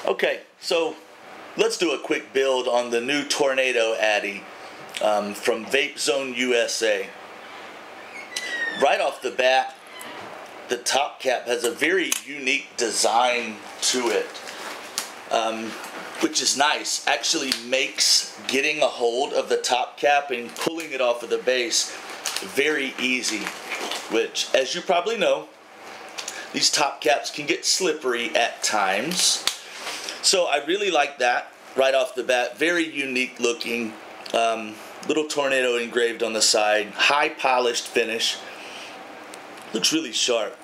Okay, so let's do a quick build on the new Tornado Addy from Vape Zone USA. Right off the bat, the top cap has a very unique design to it, which is nice. Actually makes getting a hold of the top cap and pulling it off of the base very easy, which, as you probably know, these top caps can get slippery at times. So I really like that right off the bat. Very unique looking, little tornado engraved on the side, high polished finish. Looks really sharp.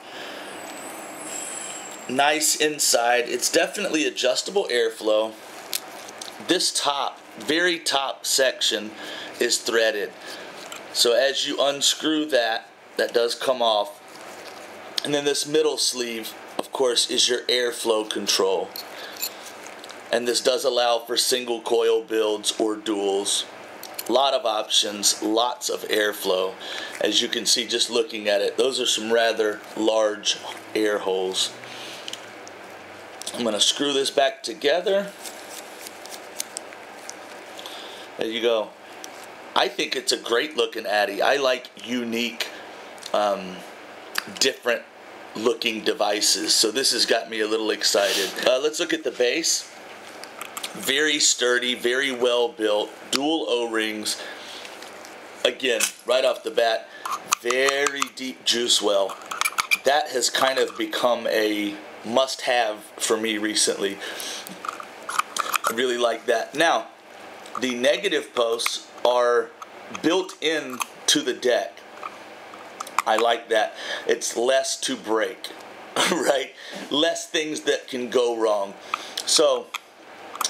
Nice inside. It's definitely adjustable airflow. This top, very top section is threaded. So as you unscrew that, that does come off. And then this middle sleeve, of course, is your airflow control. And this does allow for single coil builds or duals. A lot of options, lots of airflow. As you can see just looking at it, those are some rather large air holes. I'm going to screw this back together. There you go. I think it's a great looking Addy. I like unique, different looking devices. So this has got me a little excited. Let's look at the base. Very sturdy, very well built, dual O-rings. Again, right off the bat, very deep juice well. That has kind of become a must-have for me recently. I really like that. Now, the negative posts are built in to the deck. I like that. It's less to break, right? Less things that can go wrong. So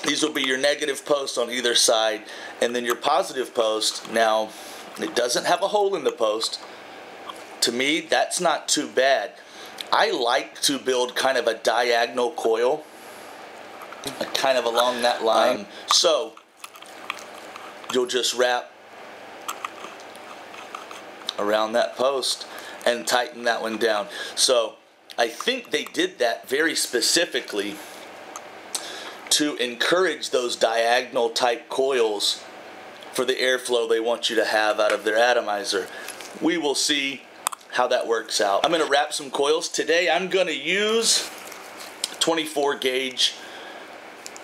these will be your negative post on either side, and then your positive post. Now, it doesn't have a hole in the post. To me, that's not too bad. I like to build kind of a diagonal coil, kind of along that line. So you'll just wrap around that post and tighten that one down. So I think they did that very specifically to encourage those diagonal type coils for the airflow they want you to have out of their atomizer. We will see how that works out. I'm going to wrap some coils. Today I'm going to use 24 gauge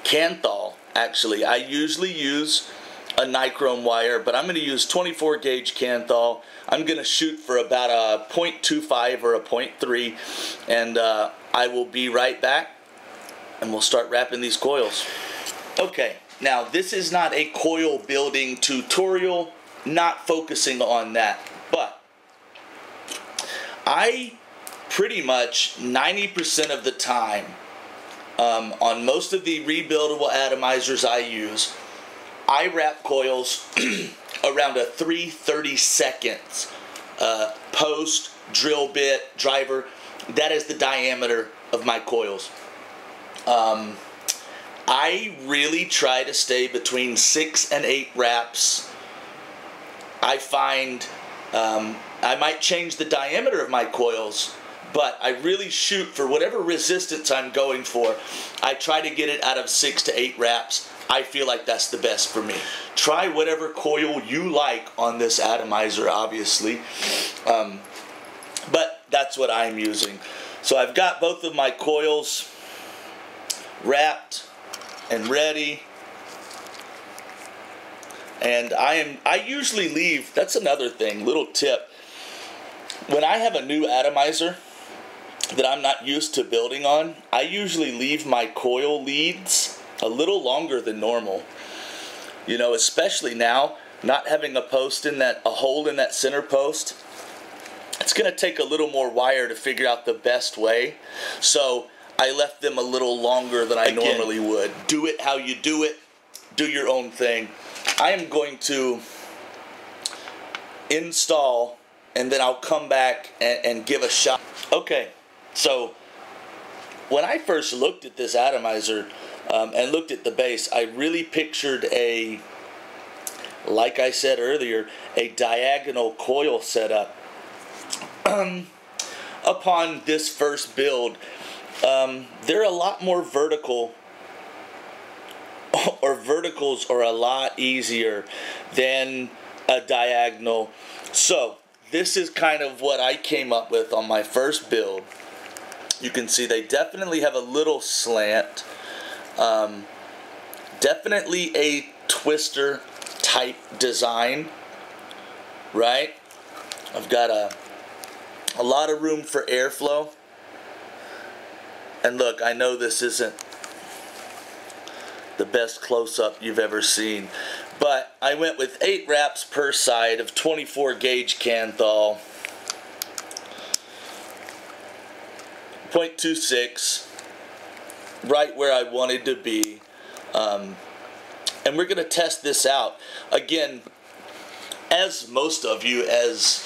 Canthal. Actually, I usually use a nichrome wire, but I'm going to use 24 gauge Canthal. I'm going to shoot for about a 0.25 or a 0.3, and I will be right back, and we'll start wrapping these coils. Okay, now this is not a coil building tutorial, not focusing on that, but I pretty much 90% of the time on most of the rebuildable atomizers I use, I wrap coils around a 3/30 seconds post, drill bit, driver. That is the diameter of my coils. I really try to stay between 6 and 8 wraps. I find I might change the diameter of my coils, but I really shoot for whatever resistance I'm going for. I try to get it out of 6 to 8 wraps. I feel like that's the best for me. Try whatever coil you like on this atomizer, obviously, but that's what I'm using. So I've got both of my coils wrapped and ready, and I usually leave, that's another thing, little tip, when I have a new atomizer that I'm not used to building on, I usually leave my coil leads a little longer than normal. You know, especially now, not having a hole in that center post, it's going to take a little more wire to figure out the best way. So I left them a little longer than I normally would. Do it how you do it. Do your own thing. I am going to install, and then I'll come back and give a shot. Okay, so when I first looked at this atomizer and looked at the base, I really pictured like I said earlier, a diagonal coil setup. Upon this first build, they're a lot more vertical or verticals are a lot easier than a diagonal. So this is kind of what I came up with on my first build. You can see they definitely have a little slant. Definitely a twister type design, right? I've got a lot of room for airflow. And look, I know this isn't the best close-up you've ever seen, but I went with 8 wraps per side of 24 gauge Kanthal, 0.26, right where I wanted to be. And we're going to test this out. Again, as most of you, as,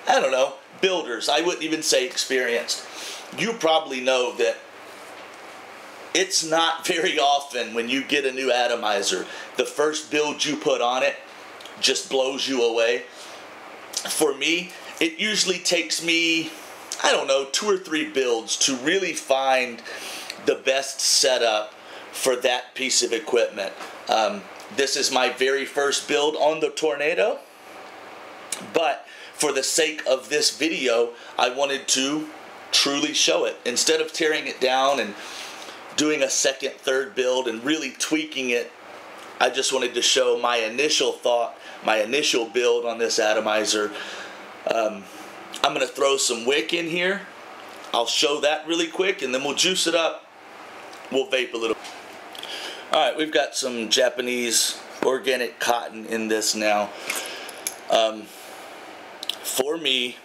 I don't know, builders, I wouldn't even say experienced, you probably know that it's not very often when you get a new atomizer, the first build you put on it just blows you away. For me, it usually takes me, I don't know, 2 or 3 builds to really find the best setup for that piece of equipment. This is my very first build on the Tornado, but for the sake of this video, I wanted to truly show it. Instead of tearing it down and doing a second, third build and really tweaking it, I just wanted to show my initial thought, my initial build on this atomizer. I'm going to throw some wick in here. I'll show that really quick, and then we'll juice it up. We'll vape a little. Alright, we've got some Japanese organic cotton in this now. For me,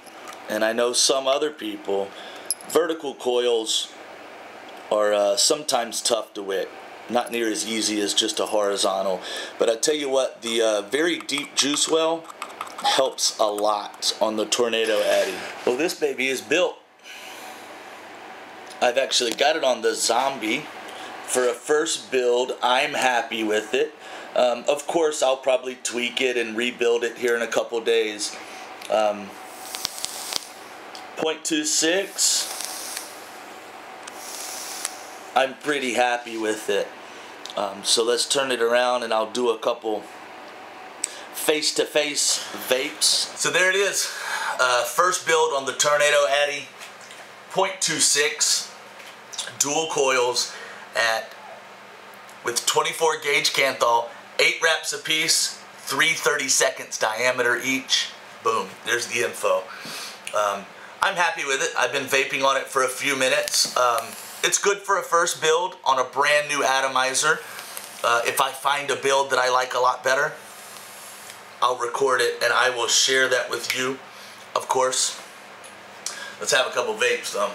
and I know some other people, vertical coils are sometimes tough to wick. Not near as easy as just a horizontal. But I tell you what, the very deep juice well helps a lot on the Tornado Addy. Well, this baby is built. I've actually got it on the Zombie. For a first build, I'm happy with it. Of course, I'll probably tweak it and rebuild it here in a couple days. 0.26. I'm pretty happy with it. So let's turn it around and I'll do a couple face-to-face vapes. So there it is. First build on the Tornado Addy. 0.26 dual coils with 24 gauge Kanthal, 8 wraps a piece, 3 30-seconds diameter each. Boom, there's the info. I'm happy with it. I've been vaping on it for a few minutes. It's good for a first build on a brand new atomizer. If I find a build that I like a lot better, I'll record it and I will share that with you, of course. Let's have a couple vapes though.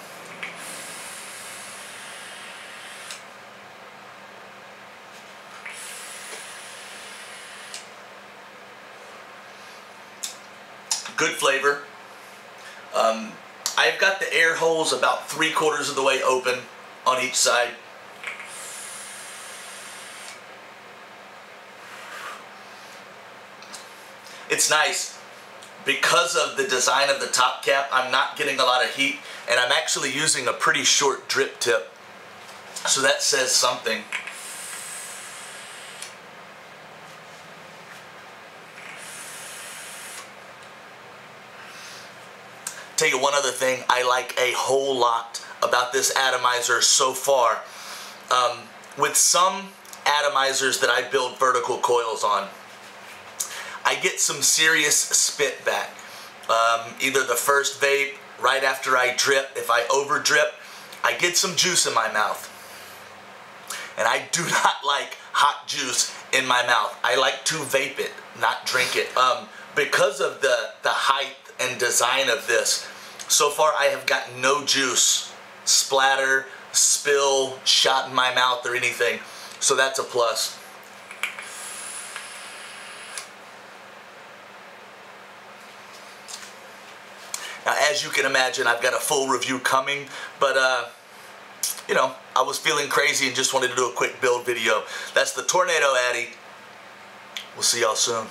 Good flavor. I've got the air holes about 3/4 of the way open on each side. It's nice. Because of the design of the top cap, I'm not getting a lot of heat, and I'm actually using a pretty short drip tip. So that says something. Tell you one other thing I like a whole lot about this atomizer so far. With some atomizers that I build vertical coils on, I get some serious spit back. Either the first vape, right after I drip, if I over drip, I get some juice in my mouth. And I do not like hot juice in my mouth. I like to vape it, not drink it. Because of the height and design of this, so far I have got no juice, splatter, spill, shot in my mouth or anything. So that's a plus. Now, as you can imagine, I've got a full review coming, but you know, I was feeling crazy and just wanted to do a quick build video. That's the Tornado Addy. We'll see y'all soon.